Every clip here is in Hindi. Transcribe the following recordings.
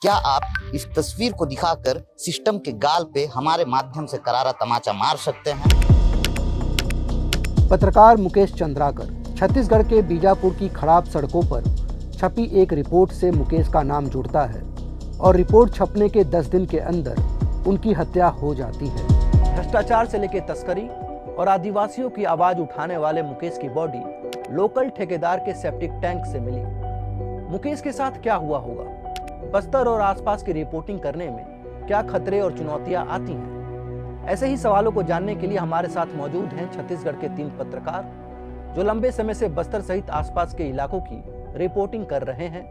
क्या आप इस तस्वीर को दिखाकर सिस्टम के गाल पे हमारे माध्यम से करारा तमाचा मार सकते हैं? पत्रकार मुकेश चंद्राकर छत्तीसगढ़ के बीजापुर की खराब सड़कों पर छपी एक रिपोर्ट से मुकेश का नाम जुड़ता है और रिपोर्ट छपने के 10 दिन के अंदर उनकी हत्या हो जाती है। भ्रष्टाचार से लेकर तस्करी और आदिवासियों की आवाज उठाने वाले मुकेश की बॉडी लोकल ठेकेदार के सेप्टिक टैंक से मिली। मुकेश के साथ क्या हुआ होगा? बस्तर और आसपास की रिपोर्टिंग करने में क्या खतरे और चुनौतियां आती हैं? ऐसे ही सवालों को जानने के लिए हमारे साथ मौजूद हैं छत्तीसगढ़ के 3 पत्रकार जो लंबे समय से बस्तर सहित आसपास के इलाकों की रिपोर्टिंग कर रहे हैं।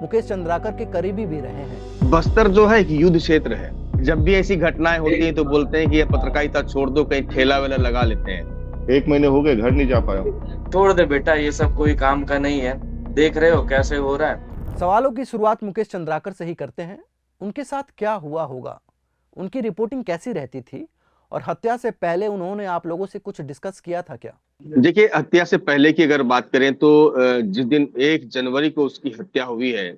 मुकेश चंद्राकर के करीबी भी रहे हैं। बस्तर जो है एक युद्ध क्षेत्र है। जब भी ऐसी घटनाएं होती हैं तो बोलते हैं कि ये पत्रकारिता छोड़ दो, कहीं ठेला वेला लगा लेते हैं। 1 महीने हो गए, घर नहीं जा पाया। छोड़ दे बेटा, ये सब कोई काम का नहीं है। देख रहे हो कैसे हो रहा है। सवालों की शुरुआत मुकेश चंद्राकर से ही करते हैं। उनके साथ क्या हुआ होगा? उनकी रिपोर्टिंग कैसी रहती थी और हत्या से पहले उन्होंने आप लोगों से कुछ डिस्कस किया था क्या? देखिए, हत्या से पहले की अगर बात करें तो जिस दिन 1 जनवरी को उसकी हत्या हुई है,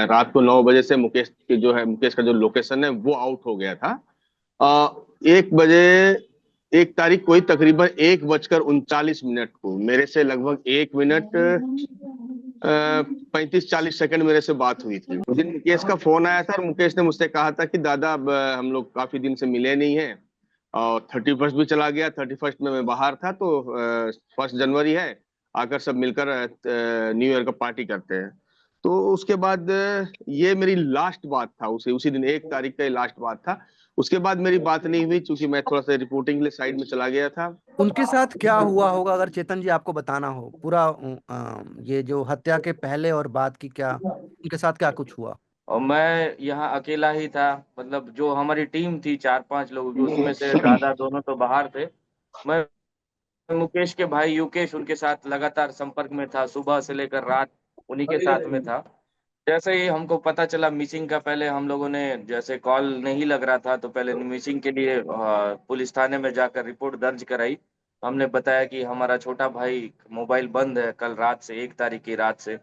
रात को 9 बजे से मुकेश का जो लोकेशन है वो आउट हो गया था। 1 बजे 1 तारीख को ही तकरीबन 1:39 को मेरे से लगभग 1 मिनट 35-40 सेकंड मेरे से बात हुई थी। उस दिन मुकेश का फोन आया था और मुकेश ने मुझसे कहा था कि दादा, अब हम लोग काफी दिन से मिले नहीं हैं और 31 भी चला गया। 31 में मैं बाहर था, तो 1 जनवरी है, आकर सब मिलकर न्यू ईयर का पार्टी करते हैं। तो उसके बाद ये मेरी लास्ट बात था, उसी दिन 1 तारीख का ही लास्ट बात था। उसके बाद मेरी बात नहीं हुई क्योंकि मैं थोड़ा सा रिपोर्टिंग के लिए साइड में चला गया था। उनके साथ क्या हुआ होगा अगर चेतन जी आपको बताना हो पूरा, ये जो हत्या के पहले और बाद की, क्या उनके साथ क्या कुछ हुआ? और मैं यहाँ अकेला ही था, मतलब जो हमारी टीम थी 4-5 लोगों की, उसमें से दादा दोनों तो बाहर थे। मैं मुकेश के भाई युकेश उनके साथ लगातार संपर्क में था, सुबह से लेकर रात उन्हीं के साथ में था। जैसे ही हमको पता चला मिसिंग का, पहले हम लोगों ने जैसे कॉल नहीं लग रहा था तो पहले मिसिंग के लिए पुलिस थाने में जाकर रिपोर्ट दर्ज कराई। हमने बताया कि हमारा छोटा भाई मोबाइल बंद है कल रात से, 1 तारीख की रात से।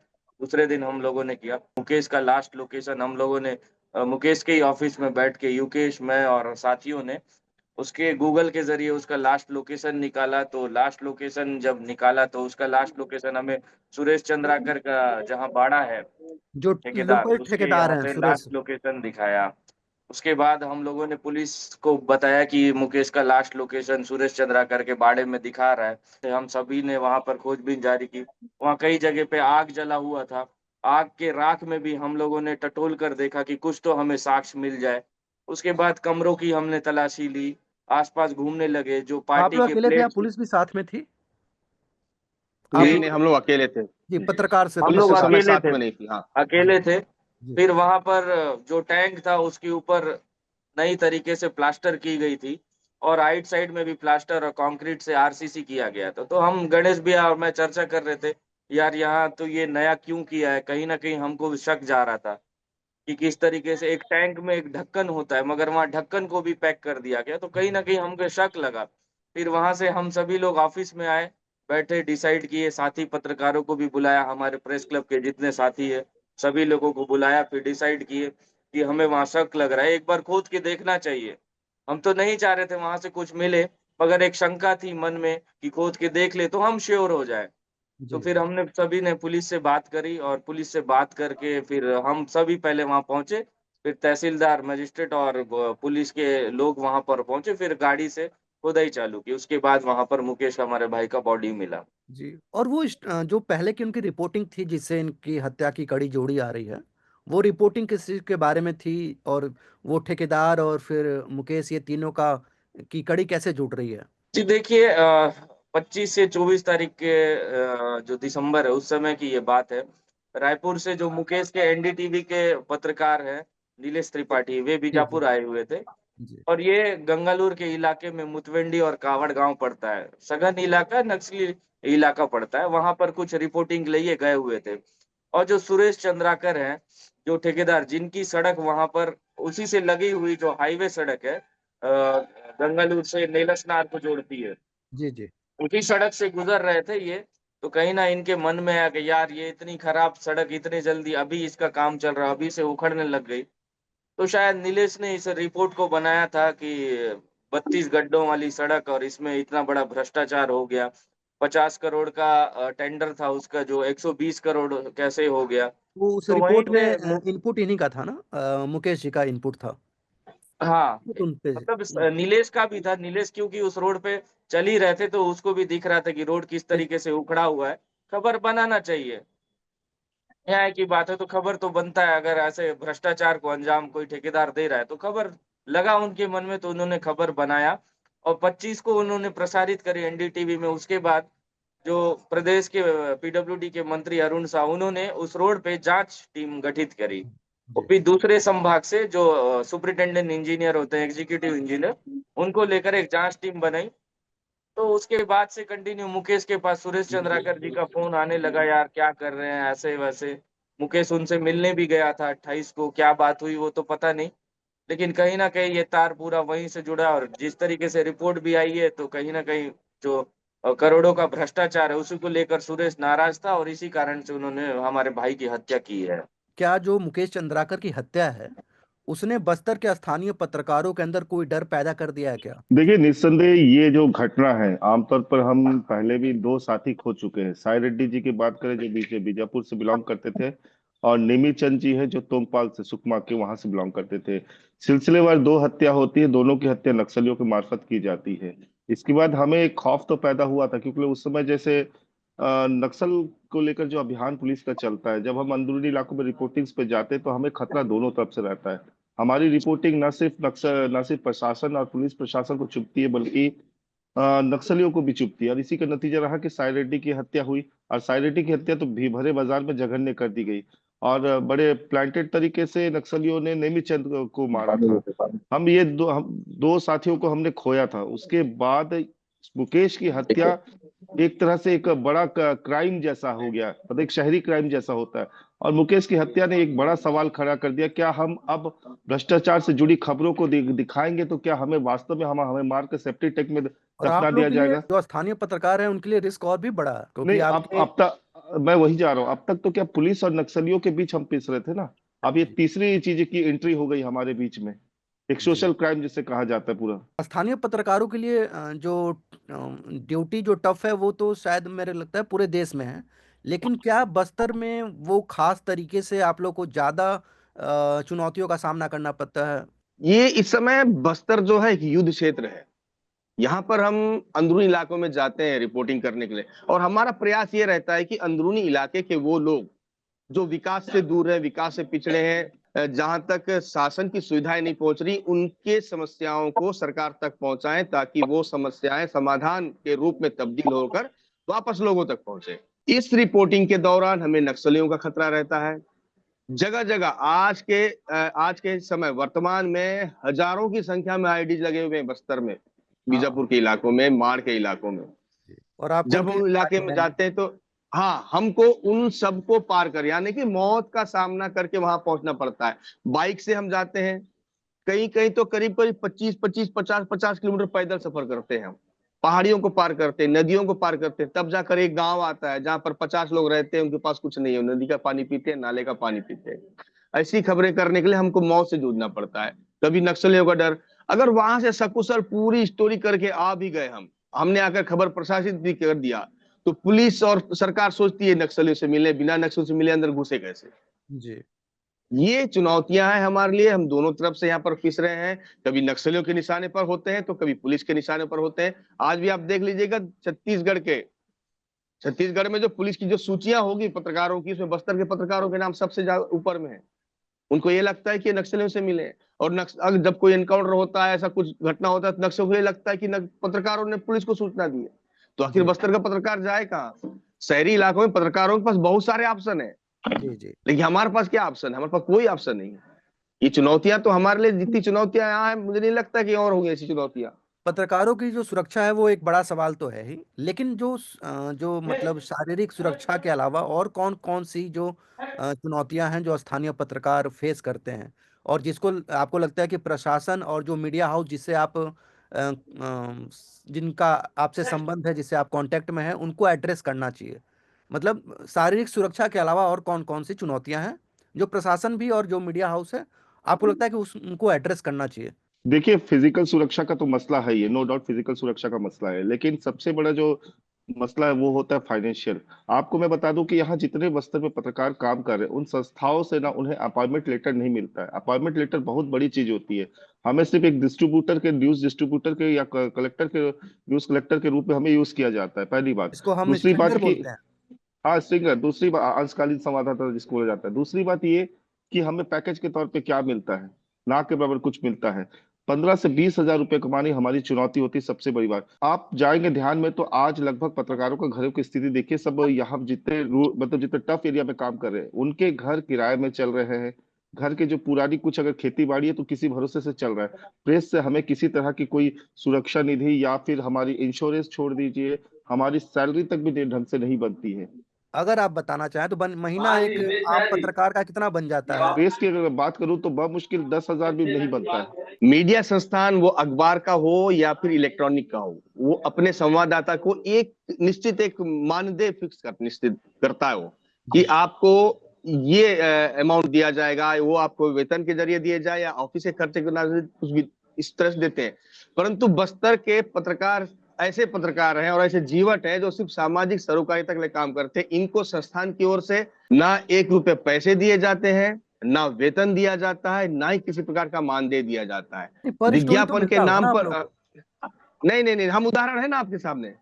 दूसरे दिन हम लोगों ने किया मुकेश का लास्ट लोकेशन, हम लोगों ने मुकेश के ही ऑफिस में बैठ के युकेश, मैं और साथियों ने उसके गूगल के जरिए उसका लास्ट लोकेशन निकाला। तो लास्ट लोकेशन जब निकाला तो उसका लास्ट लोकेशन हमें सुरेश चंद्राकर का जहाँ बाड़ा है जो ठेकेदार, लोकल उसके ठेकेदार यहाँ हैं पे सुरेश। लास्ट लोकेशन दिखाया। उसके बाद हम लोगों ने पुलिस को बताया कि मुकेश का लास्ट लोकेशन सुरेश चंद्राकर के बाड़े में दिखा रहा है। तो हम सभी ने वहां पर खोजबीन जारी की। वहां कई जगह पे आग जला हुआ था। आग के राख में भी हम लोगों ने टटोल कर देखा कि कुछ तो हमें साक्ष्य मिल जाए। उसके बाद कमरों की हमने तलाशी ली, आसपास घूमने लगे। जो आप पार्टी लोग के अकेले थे या प्लेट्स, पुलिस भी साथ में थी? आप नहीं लोग नहीं, हम लोग अकेले थे। जी पत्रकार से हम पुलिस लोग उस समय अकेले साथ थे, में नहीं थी। हाँ जी अकेले थे। जी फिर वहां पर जो टैंक था उसके ऊपर नई तरीके से प्लास्टर की गई थी और राइट साइड में भी प्लास्टर और कंक्रीट से आरसीसी किया गया था। तो हम गणेश भैया और मैं चर्चा कर रहे थे, यार यहाँ तो ये नया क्यों किया है। कहीं ना कहीं हमको शक जा रहा था कि किस तरीके से एक टैंक में एक ढक्कन होता है मगर वहां ढक्कन को भी पैक कर दिया गया, तो कहीं ना कहीं हमको शक लगा। फिर वहां से हम सभी लोग ऑफिस में आए, बैठे, डिसाइड किए, साथी पत्रकारों को भी बुलाया, हमारे प्रेस क्लब के जितने साथी है सभी लोगों को बुलाया। फिर डिसाइड किए कि हमें वहां शक लग रहा है, एक बार खोद के देखना चाहिए। हम तो नहीं चाह रहे थे वहां से कुछ मिले, मगर एक शंका थी मन में कि खोद के देख ले तो हम श्योर हो जाए। तो जी फिर हमने सभी ने पुलिस से बात करी और पुलिस से बात करके फिर हम सभी पहले वहां पहुंचे। फिर तहसीलदार, मजिस्ट्रेट और पुलिस के लोग वहां पर पहुंचे। फिर गाड़ी से खुदाई चालू की। उसके बाद वहां पर मुकेश हमारे भाई का बॉडी मिला। जी। और वो जो पहले की उनकी रिपोर्टिंग थी जिससे इनकी हत्या की कड़ी जोड़ी आ रही है, वो रिपोर्टिंग किस चीज के बारे में थी? और वो ठेकेदार और फिर मुकेश, ये तीनों का की कड़ी कैसे जुड़ रही है? जी देखिए, 25 से 24 तारीख के जो दिसंबर है उस समय की ये बात है। रायपुर से जो मुकेश के एनडीटीवी के पत्रकार हैं नीलेश त्रिपाठी, वे जी जी बीजापुर आए हुए थे। जी और ये गंगालूर के इलाके में मुतवेंडी और कावड़ गांव पड़ता है, सघन इलाका, नक्सली इलाका पड़ता है। वहां पर कुछ रिपोर्टिंग के लिए गए हुए थे। और जो सुरेश चंद्राकर हैं, जो ठेकेदार, जिनकी सड़क वहां पर उसी से लगी हुई जो हाईवे सड़क है, गंगालूर से नेलसनार को जोड़ती है, जी जी उसी सड़क से गुजर रहे थे ये। तो कहीं ना इनके मन में आया कि यार ये इतनी खराब सड़क इतने जल्दी अभी इसका काम चल रहा अभी से उखड़ने लग गई। तो शायद नीलेश ने इस रिपोर्ट को बनाया था कि 32 गड्ढों वाली सड़क और इसमें इतना बड़ा भ्रष्टाचार हो गया। 50 करोड़ का टेंडर था उसका जो 120 करोड़ कैसे हो गया। वो उस तो वहीं रिपोर्ट पे में इनपुट इन्हीं का था ना, मुकेश जी का इनपुट था। हाँ, तो उन पे मतलब नीलेश का भी था। नीलेश क्योंकि उस रोड पे चल ही रहे थे तो उसको भी दिख रहा था कि रोड किस तरीके से उखड़ा हुआ है। खबर बनाना चाहिए, न्याय की बात है तो खबर तो बनता है। अगर ऐसे भ्रष्टाचार को अंजाम कोई ठेकेदार दे रहा है तो खबर लगा उनके मन में, तो उन्होंने खबर बनाया और 25 को उन्होंने प्रसारित करी एनडीटीवी में। उसके बाद जो प्रदेश के पीडब्ल्यूडी के मंत्री अरुण साह उन्होंने उस रोड पे जांच टीम गठित करी। और जी। फिर दूसरे संभाग से जो सुपरिटेंडेंट इंजीनियर होते हैं, एग्जीक्यूटिव इंजीनियर, उनको लेकर एक जांच टीम बनाई। तो उसके बाद से कंटिन्यू मुकेश के पास सुरेश चंद्राकर जी का फोन आने लगा, यार क्या कर रहे हैं ऐसे वैसे। मुकेश उनसे मिलने भी गया था 28 को, क्या बात हुई वो तो पता नहीं। लेकिन कहीं ना कहीं ये तार पूरा वहीं से जुड़ा और जिस तरीके से रिपोर्ट भी आई है तो कहीं ना कहीं जो करोड़ों का भ्रष्टाचार है उसी को लेकर सुरेश नाराज था और इसी कारण से उन्होंने हमारे भाई की हत्या की है। क्या जो मुकेश चंद्राकर की हत्या है, उसने बस्तर के स्थानीय पत्रकारों के अंदर कोई डर पैदा कर दिया है क्या? देखिए, निस्संदेह ये जो घटना है, आमतौर पर हम पहले भी दो साथी खो चुके हैं। साई रेड्डी जी की बात करें जो बीजापुर से बिलोंग करते थे, और निमी चंद जी है जो तोंगपाल से, सुकमा के वहां से बिलोंग करते थे। सिलसिलेवार दो हत्या होती है, दोनों की हत्या नक्सलियों के मार्फत की जाती है। इसके बाद हमें एक खौफ तो पैदा हुआ था, क्योंकि उस समय जैसे नक्सल को लेकर जो अभियान पुलिस का चलता है, जब हम अंदरूनी इलाकों में रिपोर्टिंग्स पे जाते हैं तो हमें खतरा दोनों तरफ से रहता है। हमारी रिपोर्टिंग न सिर्फ प्रशासन और पुलिस प्रशासन को चुभती है, बल्कि नक्सलियों को भी चुभती है। और इसी का नतीजा रहा कि साई रेड्डी की हत्या हुई। और साई रेड्डी की हत्या तो भी भरे बाजार में जघन्य कर दी गई, और बड़े प्लांटेड तरीके से नक्सलियों ने नेमीचंद को मारा था। हम दो साथियों को हमने खोया था। उसके बाद मुकेश की हत्या एक तरह से एक बड़ा क्राइम जैसा हो गया, मतलब एक शहरी क्राइम जैसा होता है। और मुकेश की हत्या ने एक बड़ा सवाल खड़ा कर दिया, क्या हम अब भ्रष्टाचार से जुड़ी खबरों को दिखाएंगे तो क्या हमें वास्तव में हमें मार के सेप्टिक टैंक में और दफना आप लोग दिया के लिए जाएगा? जो स्थानीय पत्रकार हैं उनके लिए रिस्क और भी बड़ा है, क्योंकि नहीं, आपके अब तक मैं वही जा रहा हूँ। अब तक तो क्या पुलिस और नक्सलियों के बीच हम पिस रहे थे ना। अब ये तीसरी चीज की एंट्री हो गई हमारे बीच में, एक जी। सोशल क्राइम जिसे कहा जाता है पूरा। स्थानीय पत्रकारों के लिए जो ड्यूटी जो टफ है वो तो शायद मेरे लगता है पूरे देश में है, लेकिन क्या बस्तर में वो खास तरीके से आप लोग को ज्यादा चुनौतियों का सामना करना पड़ता है? ये इस समय बस्तर जो है एक युद्ध क्षेत्र है। यहाँ पर हम अंदरूनी इलाकों में जाते हैं रिपोर्टिंग करने के लिए, और हमारा प्रयास ये रहता है कि अंदरूनी इलाके के वो लोग जो विकास से दूर है, विकास से पिछड़े हैं, जहां तक शासन की सुविधाएं नहीं पहुंच रही, उनके समस्याओं को सरकार तक पहुंचाएं, ताकि वो समस्याएं समाधान के रूप में तब्दील होकर वापस लोगों तक पहुंचे। इस रिपोर्टिंग के दौरान हमें नक्सलियों का खतरा रहता है। जगह जगह आज के समय वर्तमान में हजारों की संख्या में आईडीज लगे हुए हैं बस्तर में, हाँ। बीजापुर के इलाकों में, माड़ के इलाकों में। और आपको जब उनके लिए हम इलाके लड़ाई में लड़नी जाते हैं तो हाँ, हमको उन सबको पार कर, यानी कि मौत का सामना करके वहां पहुंचना पड़ता है। बाइक से हम जाते हैं, कहीं कहीं तो करीब करीब 25-25, 50-50 किलोमीटर पैदल सफर करते हैं हम। पहाड़ियों को पार करते हैं, नदियों को पार करते हैं, तब जाकर एक गांव आता है जहां पर 50 लोग रहते हैं, उनके पास कुछ नहीं है, नदी का पानी पीते हैं, नाले का पानी पीते हैं। ऐसी खबरें करने के लिए हमको मौत से जूझना पड़ता है। कभी नक्सलियों का डर, अगर वहां से सकुशल पूरी स्टोरी करके आ भी गए, हमने आकर खबर प्रशासित भी कर दिया, तो पुलिस और सरकार सोचती है नक्सलियों से मिले, बिना नक्सलियों से मिले अंदर घुसे कैसे। जी। ये चुनौतियां हैं हमारे लिए, हम दोनों तरफ से यहाँ पर पिस रहे हैं। कभी नक्सलियों के निशाने पर होते हैं तो कभी पुलिस के निशाने पर होते हैं। आज भी आप देख लीजिएगा छत्तीसगढ़ में जो पुलिस की जो सूचियां होगी पत्रकारों की, उसमें बस्तर के पत्रकारों के नाम सबसे ज्यादा ऊपर में है। उनको ये लगता है कि नक्सलियों से मिले, और अगर जब कोई एनकाउंटर होता है, ऐसा कुछ घटना होता है, तो नक्सलियों को ये लगता है कि पत्रकारों ने पुलिस को सूचना दी है। तो आखिर जी। बस्तर का पत्रकार जाए कहाँ? शहरी इलाकों में पत्रकारों के पास बहुत सारे ऑप्शन है, जी। जी। लेकिन हमारे पास क्या ऑप्शन है? हमारे पास कोई ऑप्शन नहीं है। ये चुनौतियां तो हमारे लिए, जितनी चुनौतियां यहाँ है, मुझे नहीं लगता कि और होंगी ऐसी चुनौतियां। पत्रकारों की जो सुरक्षा है वो एक बड़ा सवाल तो है ही, लेकिन जो मतलब शारीरिक सुरक्षा के अलावा और कौन कौन सी जो चुनौतियां हैं जो स्थानीय पत्रकार फेस करते हैं, और जिसको आपको लगता है कि प्रशासन और जो मीडिया हाउस जिससे आप जिनका आपसे संबंध है, जिससे आप कांटेक्ट में हैं, उनको एड्रेस करना चाहिए? मतलब शारीरिक सुरक्षा के अलावा और कौन कौन सी चुनौतियां हैं जो प्रशासन भी और जो मीडिया हाउस है, आपको लगता है कि उनको एड्रेस करना चाहिए? देखिए, फिजिकल सुरक्षा का तो मसला है, ये नो डाउट फिजिकल सुरक्षा का मसला है, लेकिन सबसे बड़ा जो मसला है वो होता है फाइनेंशियल। आपको मैं बता दूं कि यहाँ जितने बस्तर में पत्रकार काम कर रहे हैं, उन संस्थाओं से ना उन्हें अपॉइंटमेंट लेटर नहीं मिलता है। अपॉइंटमेंट लेटर बहुत बड़ी चीज होती है। हमें सिर्फ एक डिस्ट्रीब्यूटर के, न्यूज डिस्ट्रीब्यूटर के या कलेक्टर के, न्यूज कलेक्टर के रूप में हमें यूज किया जाता है, पहली बात। इसको हम दूसरी बात स्ट्रिंगर की, बोलते हैं। हाँ स्ट्रिंगर, दूसरी बात अंशकालीन संवाददाता जिसको बोला जाता है। दूसरी बात ये कि हमें पैकेज के तौर पे क्या मिलता है, ना के बराबर कुछ मिलता है। 15 से 20 हजार रुपए कमानी हमारी चुनौती होती है, सबसे बड़ी बात। आप जाएंगे ध्यान में तो आज लगभग पत्रकारों का घरों की स्थिति देखिए, सब यहाँ जितने मतलब जितने टफ एरिया में काम कर रहे हैं उनके घर किराए में चल रहे हैं। घर के जो पुरानी कुछ अगर खेती बाड़ी है तो किसी भरोसे से चल रहा है। प्रेस से हमें किसी तरह की कोई सुरक्षा निधि या फिर हमारी इंश्योरेंस छोड़ दीजिए, हमारी सैलरी तक भी ढंग से नहीं बनती है। अगर आप बताना चाहें तो महीना एक आम पत्रकार का कितना बन जाता है? प्रेस की अगर बात करूं तो बमुश्किल 10 हजार भी नहीं बनता है। मीडिया संस्थान वो अखबार का हो या फिर इलेक्ट्रॉनिक का हो, वो अपने संवाददाता को एक निश्चित एक मानदेय फिक्स कर निश्चित करता है वो, कि आपको ये अमाउंट दिया जाएगा, वो आपको वेतन के जरिए दिए जाए या ऑफिस के खर्चे के कुछ भी इस तरह से देते हैं। परंतु बस्तर के पत्रकार ऐसे पत्रकार हैं और ऐसे जीवट हैं जो सिर्फ सामाजिक सरोकारिता के लिए काम करते हैं। इनको संस्थान की ओर से ना 1 रुपए पैसे दिए जाते हैं, ना वेतन दिया जाता है, ना ही किसी प्रकार का मानदेय दिया जाता है। पर स्टोरी तो विज्ञापन के मिलता होगा नाम ना आप पर लोग? नहीं नहीं नहीं, हम उदाहरण है ना आपके सामने।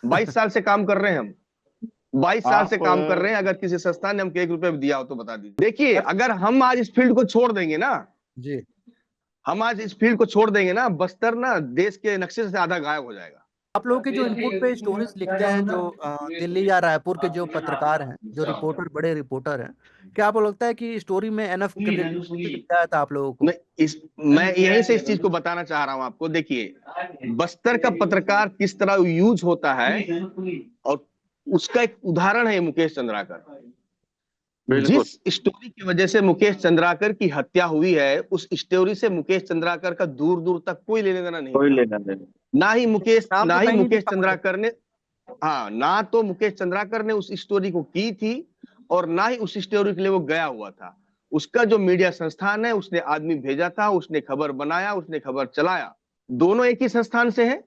22 साल से काम कर रहे हैं हम, 22 साल से आप काम कर रहे हैं। अगर किसी संस्थान ने हमको 1 रुपए भी दिया हो तो बता दीजिए। देखिए, अगर हम आज इस फील्ड को छोड़ देंगे ना, जी, हम आज इस फील्ड को छोड़ देंगे ना, बस्तर ना देश के नक्शे से आधा गायब हो जाएगा। आप लोगों के जो इनपुट पे स्टोरीज लिखते हैं, जो दिल्ली या रायपुर के जो पत्रकार हैं, जो रिपोर्टर, बड़े रिपोर्टर हैं, क्या आपको लगता है कि स्टोरी में एनफ क्रेडिबिलिटी मिल जाता है आप लोगों को? मैं यहीं से इस चीज को बताना चाह रहा हूं आपको। देखिए, बस्तर का पत्रकार किस तरह यूज होता है, और उसका एक उदाहरण है मुकेश चंद्राकर। जिस स्टोरी की वजह से मुकेश चंद्राकर की हत्या हुई है, उस स्टोरी से मुकेश चंद्राकर का दूर दूर तक कोई लेना देना नहीं, कोई लेना देना। नाम ना तो ही कहीं नहीं मुकेश दिखा मुझे। चंद्राकर ने, हाँ, ना तो मुकेश चंद्राकर ने उस स्टोरी को की थी और ना ही उस स्टोरी के लिए वो गया हुआ था। उसका जो मीडिया संस्थान है, उसने आदमी भेजा था, उसने खबर बनाया, उसने खबर चलाया। दोनों एक ही संस्थान से है।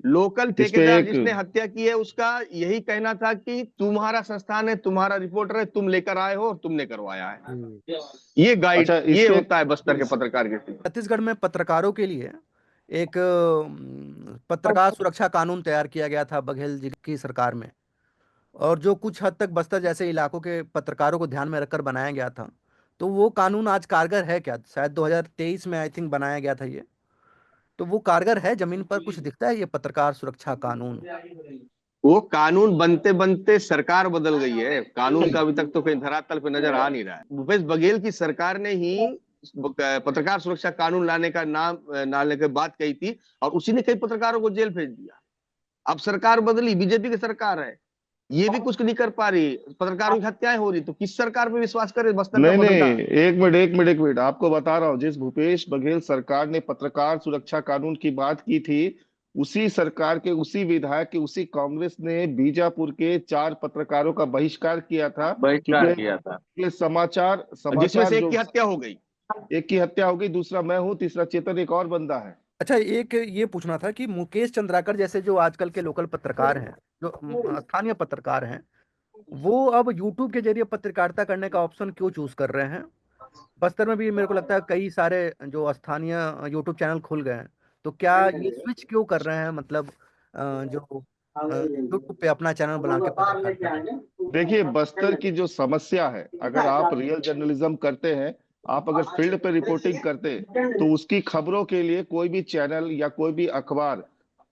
लोकल इस पे ठेकेदार एक जिसने हत्या की है, उसका यही कहना था कि तुम्हारा संस्थान है, तुम्हारा रिपोर्टर है, तुम लेकर आए हो और तुमने करवाया है। ये गाइड, अच्छा, ये इस पे होता है बस्तर के पत्रकार के। छत्तीसगढ़ में पत्रकारों के लिए एक पत्रकार सुरक्षा कानून तैयार किया गया था बघेल जी की सरकार में, और जो कुछ हद तक बस्तर जैसे इलाकों के पत्रकारों को ध्यान में रखकर बनाया गया था। तो वो कानून आज कारगर है क्या? शायद 2023 में आई थिंक बनाया गया था ये। तो वो कारगर है? जमीन पर कुछ दिखता है ये पत्रकार सुरक्षा कानून? वो कानून बनते बनते सरकार बदल गई है, कानून का अभी तक तो कहीं धरातल पे नजर आ नहीं रहा है। भूपेश बघेल की सरकार ने ही पत्रकार सुरक्षा कानून लाने की बात कही थी, और उसी ने कई पत्रकारों को जेल भेज दिया। अब सरकार बदली, बीजेपी की सरकार है, ये भी कुछ नहीं कर पा रही, पत्रकारों की हत्याएं हो रही, तो किस सरकार पे विश्वास करे बस्तर का नहीं नहीं, पत्रकार? एक मिनट आपको बता रहा हूँ। जिस भूपेश बघेल सरकार ने पत्रकार सुरक्षा कानून की बात की थी, उसी सरकार के उसी विधायक के उसी कांग्रेस ने बीजापुर के 4 पत्रकारों का बहिष्कार किया था, क्योंकि समाचार जिसमें समाचार से एक जो की हत्या हो गई। एक की हत्या हो गई, दूसरा मैं हूँ, तीसरा चेतन एक और बंदा है। अच्छा, एक ये पूछना था कि मुकेश चंद्राकर जैसे जो आजकल के लोकल पत्रकार हैं, जो स्थानीय पत्रकार हैं, वो अब यूट्यूब के जरिए पत्रकारिता करने का ऑप्शन क्यों चूज कर रहे हैं? बस्तर में भी मेरे को लगता है कई सारे जो स्थानीय यूट्यूब चैनल खुल गए हैं। तो क्या ये स्विच क्यों कर रहे हैं, मतलब जो यूट्यूब पे अपना चैनल बना के पत्रकारिता करना? देखिए, बस्तर की जो समस्या है, अगर आप रियल जर्नलिज्म करते हैं, आप अगर फील्ड पे रिपोर्टिंग करते, तो उसकी खबरों के लिए कोई भी चैनल या कोई भी अखबार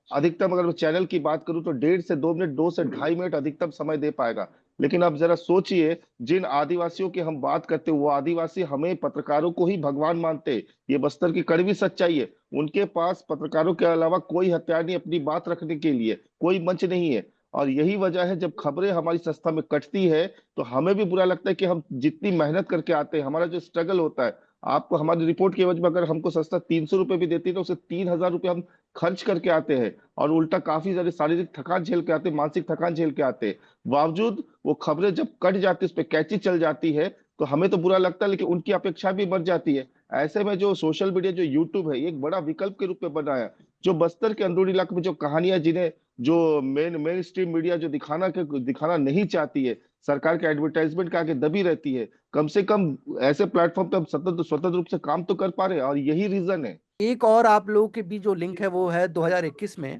अधिकतम, अगर मैं चैनल की बात करूं तो 1.5 से 2 मिनट, 2 से 2.5 मिनट अधिकतम समय दे पाएगा। लेकिन अब जरा सोचिए, जिन आदिवासियों की हम बात करते हैं, वो आदिवासी हमें पत्रकारों को ही भगवान मानते। ये बस्तर की कड़वी सच्चाई है। उनके पास पत्रकारों के अलावा कोई हथियार नहीं, अपनी बात रखने के लिए कोई मंच नहीं है। और यही वजह है, जब खबरें हमारी संस्था में कटती है तो हमें भी बुरा लगता है कि हम जितनी मेहनत करके आते हैं, हमारा जो स्ट्रगल होता है, आपको हमारी रिपोर्ट की एवज में अगर हमको संस्था 300 रुपए भी देती है तो उसे 3,000 रुपए हम खर्च करके आते हैं, और उल्टा काफी सारी शारीरिक थकान झेल के आते हैं, मानसिक थकान झेल के आते हैं। बावजूद वो खबरें जब कट जाती है, उस पर कैची चल जाती है, तो हमें तो बुरा लगता है, लेकिन उनकी अपेक्षा भी बढ़ जाती है। ऐसे में जो सोशल मीडिया, जो यूट्यूब है, ये एक बड़ा विकल्प के रूप में बना है। जो बस्तर के अंदरूनी इलाके में जो कहानियां, जिन्हें जो मेन स्ट्रीम मीडिया जो दिखाना नहीं चाहती है, सरकार के एडवर्टाइजमेंट के आगे दबी रहती है, कम से कम ऐसे प्लेटफॉर्म पे हम स्वतंत्र रूप से काम तो कर पा रहे हैं, और यही रीजन है। एक और आप लोगों के बीच जो लिंक है वो है 2021 में,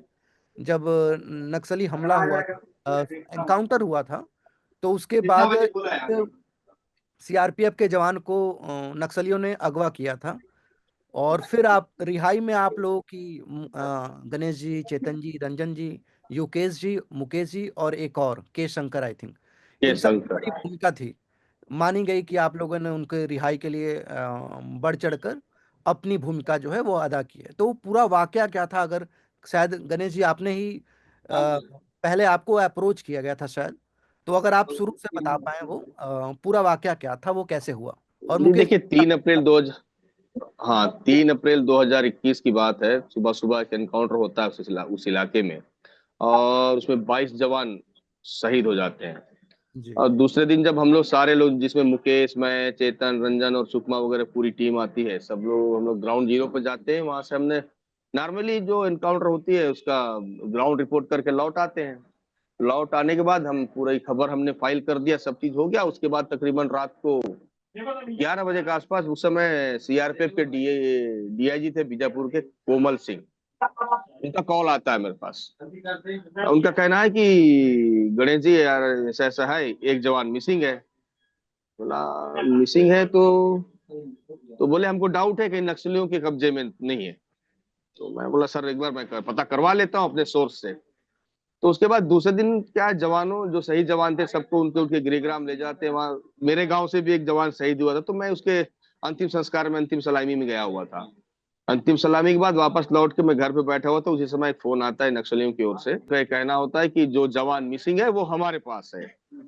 जब नक्सली हमला हुआ, एनकाउंटर हुआ था, तो उसके बाद सीआरपीएफ के जवान को नक्सलियों ने अगवा किया था। और फिर आप रिहाई में आप लोगों की गणेश जी, चेतन जी, रंजन जी, युकेश जी, मुकेश जी और एक और के शंकर, आई थिंक, ये इन सब की शंकर। बड़ी भूमिका थी। मानी गई कि आप लोगों ने उनके रिहाई के लिए बढ़ चढ़कर अपनी भूमिका जो है वो अदा की है। तो पूरा वाकया क्या था? अगर शायद गणेश जी आपने ही पहले आपको अप्रोच किया गया था शायद, तो अगर आप शुरू से बता पाए वो पूरा वाकया क्या था, वो कैसे हुआ, और जी मुकेश देखिए, जी, 3 अप्रैल 2021 की बात है। सुबह सुबह एक एनकाउंटर होता है उस इलाके में, और उसमें 22 जवान शहीद हो जाते हैं। जी और दूसरे दिन जब हम लोग सारे लोग, जिसमें मुकेश, मैं, चेतन, रंजन और सुकमा वगैरह पूरी टीम आती है, सब लोग हम लोग ग्राउंड जीरो पे जाते हैं। वहां से हमने नॉर्मली जो एनकाउंटर होती है उसका ग्राउंड रिपोर्ट करके लौट आते हैं। लौट आने के बाद हम पूरी खबर हमने फाइल कर दिया, सब चीज हो गया। उसके बाद तकरीबन रात को 11 बजे के आसपास, उस समय सीआरपीएफ के डीआईजी थे बीजापुर के, कोमल सिंह, उनका कॉल आता है मेरे पास। उनका कहना है कि गणेश जी यार, ऐसा ऐसा है, एक जवान मिसिंग है। बोला मिसिंग है तो बोले हमको डाउट है कि नक्सलियों के कब्जे में नहीं है। तो मैं बोला सर एक बार मैं पता करवा लेता हूँ अपने सोर्स से। तो उसके बाद दूसरे दिन क्या है, जवानों जो शहीद जवान थे सबको उनके उनके गृहग्राम ले जाते हैं। वहाँ मेरे गांव से भी एक जवान शहीद हुआ था, तो मैं उसके अंतिम संस्कार में, अंतिम सलामी में गया हुआ था। अंतिम सलामी के बाद वापस लौट के मैं घर पे बैठा हुआ था, उसी समय एक फोन आता है नक्सलियों की ओर से। तो कहना होता है कि जो जवान मिसिंग है वो हमारे पास है,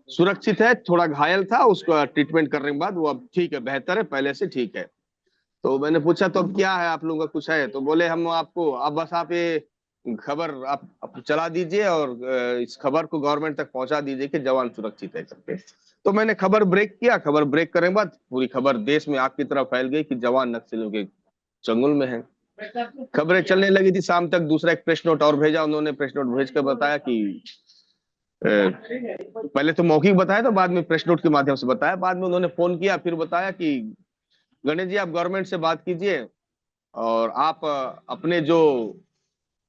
सुरक्षित है, थोड़ा घायल था, उसका ट्रीटमेंट करने के बाद वो अब ठीक है, बेहतर है, पहले से ठीक है। तो मैंने पूछा तो अब क्या है, आप लोगों का कुछ है? तो बोले हम आपको, अब बस आप ये खबर आप चला दीजिए और इस खबर को गवर्नमेंट तक पहुंचा दीजिए कि जवान सुरक्षित है करके। तो मैंने खबर ब्रेक किया। खबर ब्रेक करने के बाद पूरी खबर देश में आग की तरह फैल गई कि जवान नक्सलियों के चंगुल में है। खबरें चलने लगी थी। शाम तक दूसरा एक प्रेस नोट और भेजा उन्होंने। प्रेस नोट भेज कर बताया कि पहले तो मौखिक बताया था, बाद में प्रेस नोट के माध्यम से बताया। बाद में उन्होंने फोन किया, फिर बताया कि गणेश जी आप गवर्नमेंट से बात कीजिए, और आप अपने जो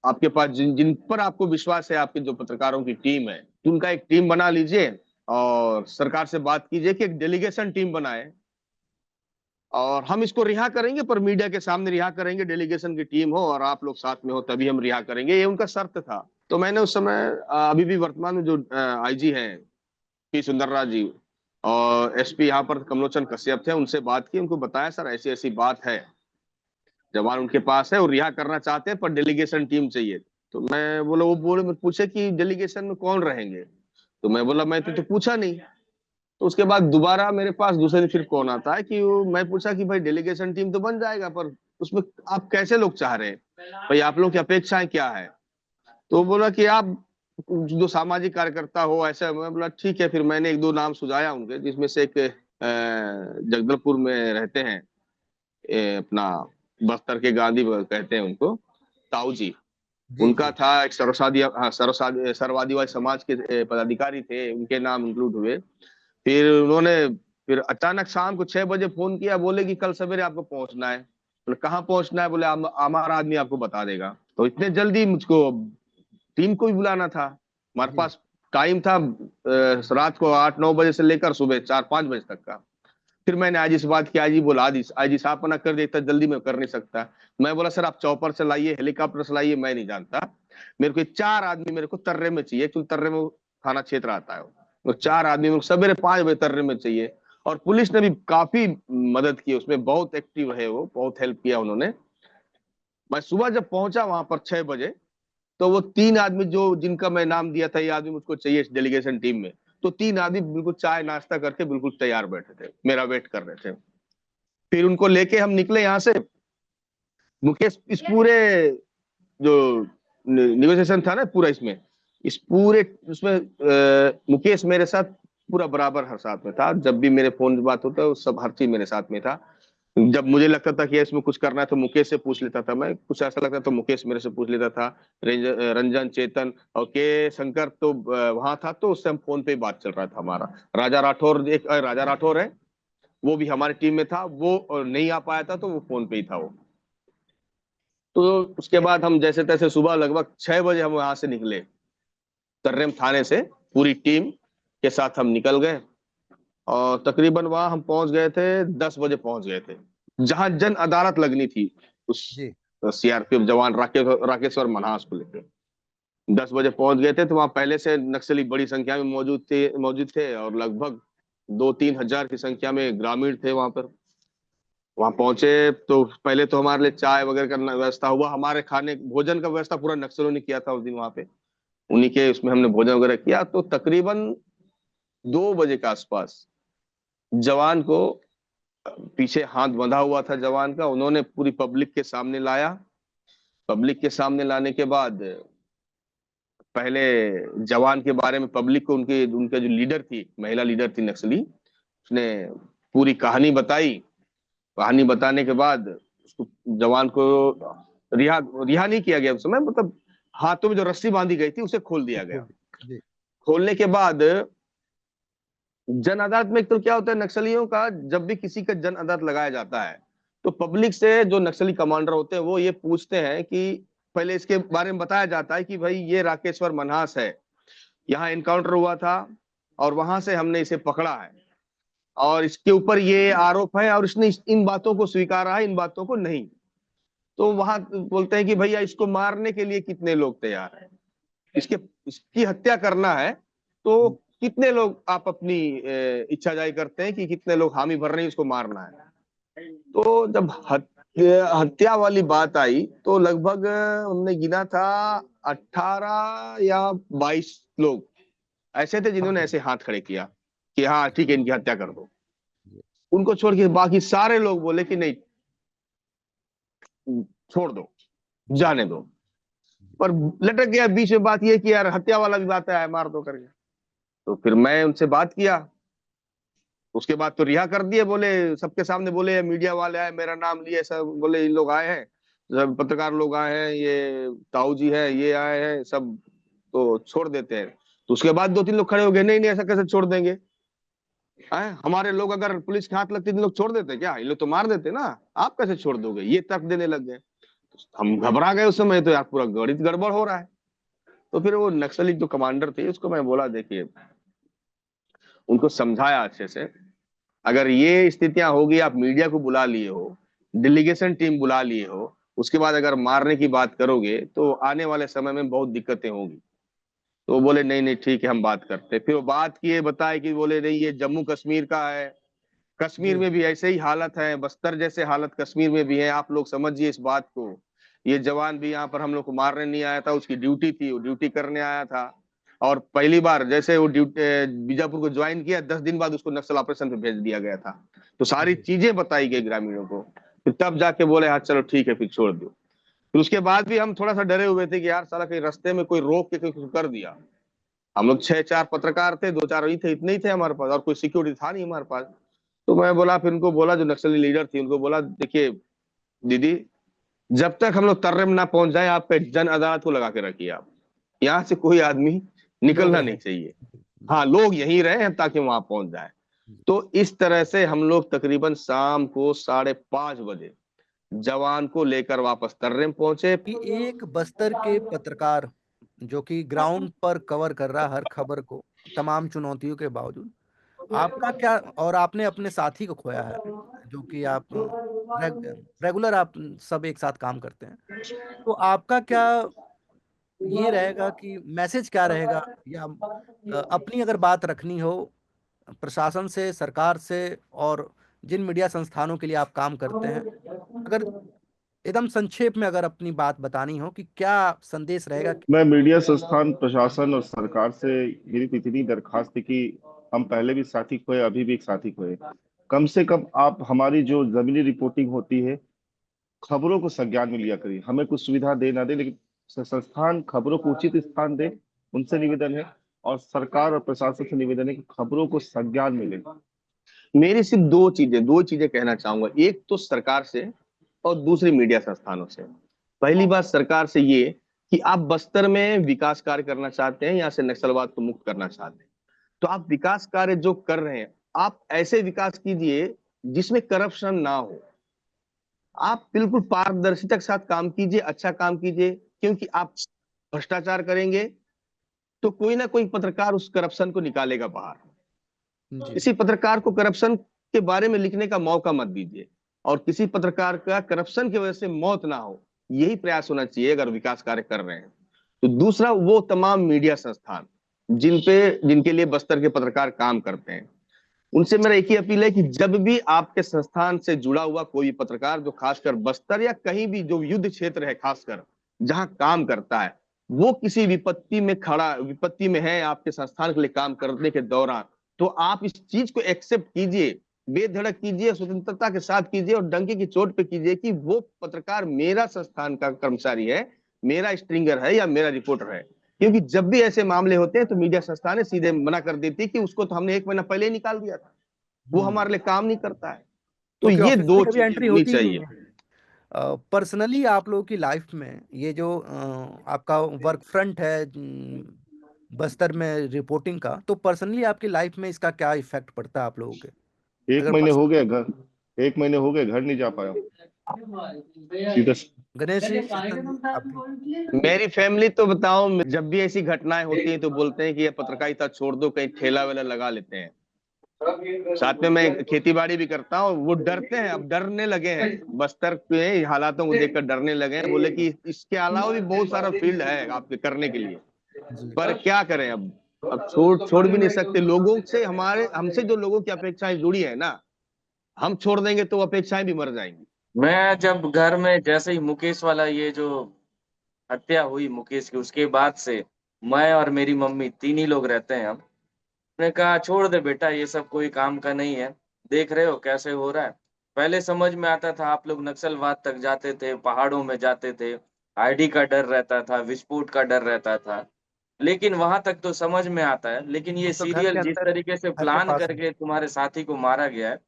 आपके पास जिन पर आपको विश्वास है, आपके जो पत्रकारों की टीम है, उनका एक टीम बना लीजिए और सरकार से बात कीजिए कि एक डेलीगेशन टीम बनाए, और हम इसको रिहा करेंगे, पर मीडिया के सामने रिहा करेंगे, डेलीगेशन की टीम हो और आप लोग साथ में हो, तभी हम रिहा करेंगे। ये उनका शर्त था। तो मैंने उस समय अभी भी वर्तमान में जो आईजी हैं पी सुंदरराज जी, और एसपी यहाँ पर कमलोचन कश्यप थे, उनसे बात की। उनको बताया सर ऐसी ऐसी बात है, जवान उनके पास है और रिहा करना चाहते हैं, पर डेलीगेशन टीम चाहिए। तो मैं बोला, वो बोले, पूछे कि डेलीगेशन में कौन रहेंगे? तो मैं बोला मैं तो पूछा नहीं। तो उसके बाद दोबारा मेरे पास दूसरे दिन फिर कौन आता है कि मैं पूछा कि भाई डेलीगेशन टीम तो बन जाएगा, पर उसमें आप कैसे लोग चाह रहे हैं, भाई आप लोग की अपेक्षाएं क्या है? तो बोला कि आप जो सामाजिक कार्यकर्ता हो ऐसा। मैं बोला ठीक है। फिर मैंने एक दो नाम सुझाया उनके, जिसमें से एक जगदलपुर में रहते हैं, अपना बस्तर के गांधी कहते हैं उनको, ताऊ जी। उनका था एक सर्ववादी समाज के पदाधिकारी थे, उनके नाम इंक्लूड हुए। फिर उन्होंने फिर अचानक शाम को 6 बजे फोन किया, बोले कि कल सवेरे आपको पहुंचना है। बोले कहाँ पहुंचना है? बोले हमारा आदमी आपको बता देगा। तो इतने जल्दी मुझको टीम को भी बुलाना था, हमारे जी पास टाइम था रात को 8-9 बजे से लेकर सुबह 4-5 बजे तक का। फिर मैंने आईजी से बात की। आईजी बोला, आईजी साहब मना कर देता, जल्दी में कर नहीं सकता। मैं बोला सर आप चौपर से लाइए, हेलीकॉप्टर से लाइए, मैं नहीं जानता। मेरे को 4 आदमी मेरे को तर्रे में चाहिए, क्योंकि तर्रे में थाना क्षेत्र आता है। वो 4 आदमी मेरे को सवेरे 5 बजे तर्रे में चाहिए। और पुलिस ने भी काफी मदद की उसमें, बहुत एक्टिव है वो, बहुत हेल्प किया उन्होंने। मैं सुबह जब पहुंचा वहां पर 6 बजे, तो वो 3 आदमी जो जिनका मैं नाम दिया था, ये आदमी मुझको चाहिए इस डेलीगेशन टीम में, तो 3 आदमी बिल्कुल चाय नाश्ता करके बिल्कुल तैयार बैठे थे, मेरा वेट कर रहे थे। फिर उनको लेके हम निकले यहाँ से। मुकेश इस पूरे जो निगोशिएशन था ना पूरा, इसमें इस पूरे उसमें मुकेश मेरे साथ पूरा बराबर हर साथ में था। जब भी मेरे फोन पे बात होता है, वो सब हर चीज मेरे साथ में था। जब मुझे लगता था कि इसमें कुछ करना है तो मुकेश से पूछ लेता था मैं, कुछ ऐसा लगता तो मुकेश मेरे से पूछ लेता था। रंजन, चेतन और के शंकर तो वहां था, तो उससे हम फोन पे ही बात चल रहा था हमारा। राजा राठौर, एक राजा राठौर है, वो भी हमारी टीम में था, वो नहीं आ पाया था तो वो फोन पे ही था वो। तो उसके बाद हम जैसे तैसे सुबह लगभग 6 बजे हम वहां से निकले, तर्रेम थाने से पूरी टीम के साथ हम निकल गए। और तकरीबन वहां हम पहुंच गए थे, 10 बजे पहुंच गए थे, जहां जन अदालत लगनी थी उस जी। सीआरपीएफ जवान राकेश्वर मनहास को लेकर। 10 बजे पहुंच गए थे, तो वहां पहले से नक्सली बड़ी संख्या में मौजूद थे और लगभग 2-3 हजार की संख्या में ग्रामीण थे वहां पर। वहां पहुंचे तो पहले तो हमारे लिए चाय वगैरह का व्यवस्था हुआ। हमारे खाने भोजन का व्यवस्था पूरा नक्सलियों ने किया था उस दिन वहां पे, उन्हीं के उसमें हमने भोजन वगैरह किया। तो तकरीबन 2 बजे के आसपास जवान को, पीछे हाथ बंधा हुआ था जवान का, उन्होंने पूरी पब्लिक के सामने लाया। पब्लिक के सामने लाने के बाद पहले जवान के बारे में पब्लिक को, उनके उनका जो लीडर थी, महिला लीडर थी नक्सली, उसने पूरी कहानी बताई। कहानी बताने के बाद उसको, जवान को रिहा रिहा नहीं किया गया उस समय, मतलब हाथों में जो रस्सी बांधी गई थी उसे खोल दिया गया। जी। खोलने के बाद जन अदालत में एक तो क्या होता है नक्सलियों का, जब भी किसी का जन अदालत लगाया जाता है तो पब्लिक से जो नक्सली कमांडर होते हैं वो ये पूछते हैं कि पहले इसके बारे में बताया जाता है कि भाई ये राकेश्वर मनहास है, यहाँ इनकाउंटर हुआ था और वहां से हमने इसे पकड़ा है और इसके ऊपर ये आरोप है और इसने इन बातों को स्वीकारा है, इन बातों को नहीं। तो वहां बोलते हैं कि भैया इसको मारने के लिए कितने लोग तैयार हैं, इसके इसकी हत्या करना है तो कितने लोग आप अपनी इच्छा जाहिर करते हैं कि कितने लोग हामी भर रहे हैं इसको मारना है। तो जब हत्या वाली बात आई तो लगभग हमने गिना था 18 या 22 लोग ऐसे थे जिन्होंने ऐसे हाथ खड़े किया कि हाँ ठीक है इनकी हत्या कर दो। उनको छोड़ के बाकी सारे लोग बोले कि नहीं, छोड़ दो, जाने दो। पर लटक गया बीच में बात ये कि यार हत्या वाला भी बात है, मार दो करके। तो फिर मैं उनसे बात किया, उसके बाद तो रिहा कर दिए। बोले सबके सामने, बोले मीडिया वाले आए, मेरा नाम लिए, सब बोले इन लोग आए हैं, सब पत्रकार लोग आए हैं, ये ताऊ जी है, ये आए हैं सब, तो छोड़ देते हैं। तो उसके बाद 2-3 लोग खड़े हो गए, नहीं नहीं ऐसा कैसे छोड़ देंगे, हमारे लोग अगर पुलिस के हाथ लगते इन लोग छोड़ देते क्या, इन लोग तो मार देते ना, आप कैसे छोड़ दोगे, ये तर्क देने लग गए। हम घबरा गए उस समय, तो यार पूरा गणित गड़बड़ हो रहा है। तो फिर वो नक्सली जो कमांडर थे उसको मैं बोला, देखिए, उनको समझाया अच्छे से, अगर ये स्थितियां होगी, आप मीडिया को बुला लिए हो, डेलीगेशन टीम बुला लिए हो, उसके बाद अगर मारने की बात करोगे तो आने वाले समय में बहुत दिक्कतें होंगी। तो वो बोले नहीं नहीं ठीक है हम बात करते। फिर वो बात किए, बताए कि बोले नहीं ये जम्मू कश्मीर का है, कश्मीर जी। में भी ऐसे ही हालत है, बस्तर जैसे हालत कश्मीर में भी है, आप लोग समझिए इस बात को। ये जवान भी यहाँ पर हम लोग को मारने नहीं आया था, उसकी ड्यूटी थी, वो ड्यूटी करने आया था। और पहली बार जैसे वो ड्यूटी बीजापुर को ज्वाइन किया, 10 दिन बाद उसको नक्सल ऑपरेशन पे भेज दिया गया था। तो सारी जी। चीजें बताई गई ग्रामीणों को। फिर तब जाके बोले हाँ चलो ठीक है फिर छोड़ दो। फिर उसके बाद भी हम थोड़ा सा डरे हुए थे कि यार साला कहीं रास्ते में कोई रोक के कुछ कर दिया। हम लोग 6-4 पत्रकार थे, 2-4 वही थे, इतने ही थे हमारे पास, और कोई सिक्योरिटी था नहीं हमारे पास। तो मैं बोला, फिर उनको बोला, जो नक्सली लीडर थी उनको बोला, देखिए दीदी, जब तक हम लोग तर्रेम ना पहुंच जाए, आप पे जन अदालत को लगा के रखिए, आप यहाँ से कोई आदमी लोग निकलना नहीं रहे। चाहिए। जी। हाँ लोग यहीं रहे ताकि वहां पहुंच जाए। तो इस तरह से हम लोग तकरीबन शाम को 5:30 बजे जवान को लेकर वापस तर्रेम पहुंचे। कि एक बस्तर के पत्रकार जो कि ग्राउंड पर कवर कर रहा हर खबर को, तमाम चुनौतियों के बावजूद, आपका क्या, और आपने अपने साथी को खोया है जो कि आप रेगुलर आप सब एक साथ काम करते हैं, तो आपका क्या ये रहेगा कि मैसेज क्या रहेगा, या अपनी अगर बात रखनी हो प्रशासन से, सरकार से, और जिन मीडिया संस्थानों के लिए आप काम करते हैं, अगर एकदम संक्षेप में अगर अपनी बात बतानी हो कि क्या संदेश रहेगा। मैं मीडिया संस्थान, प्रशासन और सरकार से मेरी तो इतनी दरखास्त थी कि हम पहले भी साथी खोए, अभी भी एक साथी खोए, कम से कम आप हमारी जो जमीनी रिपोर्टिंग होती है, खबरों को संज्ञान में लिया करिए। हमें कुछ सुविधा दे ना दे, लेकिन संस्थान खबरों को उचित स्थान दे, उनसे निवेदन है। और सरकार और प्रशासन से निवेदन है कि खबरों को संज्ञान में ले। मेरी सिर्फ दो चीजें कहना चाहूंगा, एक तो सरकार से और दूसरी मीडिया संस्थानों से। पहली बात सरकार से ये कि आप बस्तर में विकास कार्य करना चाहते हैं, यहाँ से नक्सलवाद को मुक्त करना चाहते हैं, तो आप विकास कार्य जो कर रहे हैं, आप ऐसे विकास कीजिए जिसमें करप्शन ना हो। आप बिल्कुल पारदर्शिता के साथ काम कीजिए, अच्छा काम कीजिए, क्योंकि आप भ्रष्टाचार करेंगे तो कोई ना कोई पत्रकार उस करप्शन को निकालेगा बाहर। जी किसी पत्रकार को करप्शन के बारे में लिखने का मौका मत दीजिए, और किसी पत्रकार का करप्शन की वजह से मौत ना हो, यही प्रयास होना चाहिए अगर विकास कार्य कर रहे हैं। तो दूसरा, वो तमाम मीडिया संस्थान जिनके लिए बस्तर के पत्रकार काम करते हैं, उनसे मेरा एक ही अपील है कि जब भी आपके संस्थान से जुड़ा हुआ कोई पत्रकार जो खासकर बस्तर या कहीं भी जो युद्ध क्षेत्र है खासकर जहां काम करता है, वो किसी विपत्ति में है आपके संस्थान के लिए काम करने के दौरान, तो आप इस चीज को एक्सेप्ट कीजिए, बेधड़क कीजिए, स्वतंत्रता के साथ कीजिए और डंके की चोट पे कीजिए कि वो पत्रकार मेरा संस्थान का कर्मचारी है, मेरा स्ट्रिंगर है या मेरा रिपोर्टर है। क्योंकि जब भी ऐसे मामले होते हैं तो मीडिया संस्थानें सीधे मना कर देती है कि उसको तो हमने 1 महीना पहले ही निकाल दिया था, वो हमारे लिए काम नहीं करता है। तो क्योंकि ये ऑफिस दो में कभी चीजें एंट्री होनी होती ही नहीं चाहिए। है। पर्सनली आप लोगों की लाइफ में ये जो आपका वर्क फ्रंट है बस्तर में रिपोर्टिंग का, तो पर्सनली आपकी लाइफ में इसका क्या इफेक्ट पड़ता है आप लोगों के? एक अगर महीने हो गए पर्सनल घर 1 महीने हो गए घर नहीं जा पाया सीधा। गणेश जी आप भी मेरी फैमिली तो बताओ, जब भी ऐसी घटनाएं होती हैं तो बोलते हैं कि ये पत्रकारिता छोड़ दो, कहीं ठेला वेला लगा लेते हैं। साथ में मैं खेती बाड़ी भी करता हूँ, वो डरते हैं, अब डरने लगे हैं, बस्तर के हालातों को देखकर डरने लगे हैं। बोले कि इसके अलावा भी बहुत सारा फील्ड है आपके करने के लिए, जी पर क्या करें अब छोड़ छोड़ भी नहीं सकते। लोगों से हमसे जो लोगों की अपेक्षाएं जुड़ी है ना, हम छोड़ देंगे तो अपेक्षाएं भी मर जाएंगी। मैं जब घर में जैसे ही मुकेश वाला ये जो हत्या हुई मुकेश की, उसके बाद से मैं और मेरी मम्मी तीन ही लोग रहते हैं हम। उसने कहा छोड़ दे बेटा, ये सब कोई काम का नहीं है, देख रहे हो कैसे हो रहा है। पहले समझ में आता था, आप लोग नक्सलवाद तक जाते थे, पहाड़ों में जाते थे, आईडी का डर रहता था, विस्फोट का डर रहता था, लेकिन वहां तक तो समझ में आता है। लेकिन ये अब तो घर सीरियल के जिस अंदर, तरीके से घर के प्लान पास है। करके तुम्हारे साथी को मारा गया है,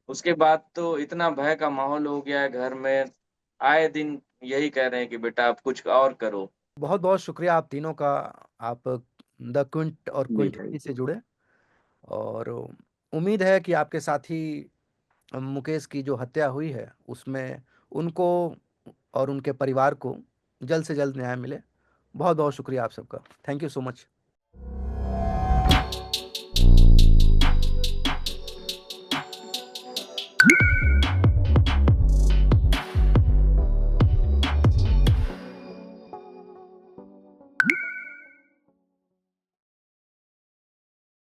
उसके बाद तो इतना भय का माहौल हो गया है घर में। आए दिन यही कह रहे हैं कि बेटा आप कुछ और करो। बहुत बहुत शुक्रिया आप तीनों का। आप द क्विंट और जी क्विंट भाई। से जुड़े, और उम्मीद है कि आपके साथी मुकेश की जो हत्या हुई है उसमें उनको और उनके परिवार को जल्द से जल्द न्याय मिले। बहुत बहुत शुक्रिया आप सबका। Thank you so much.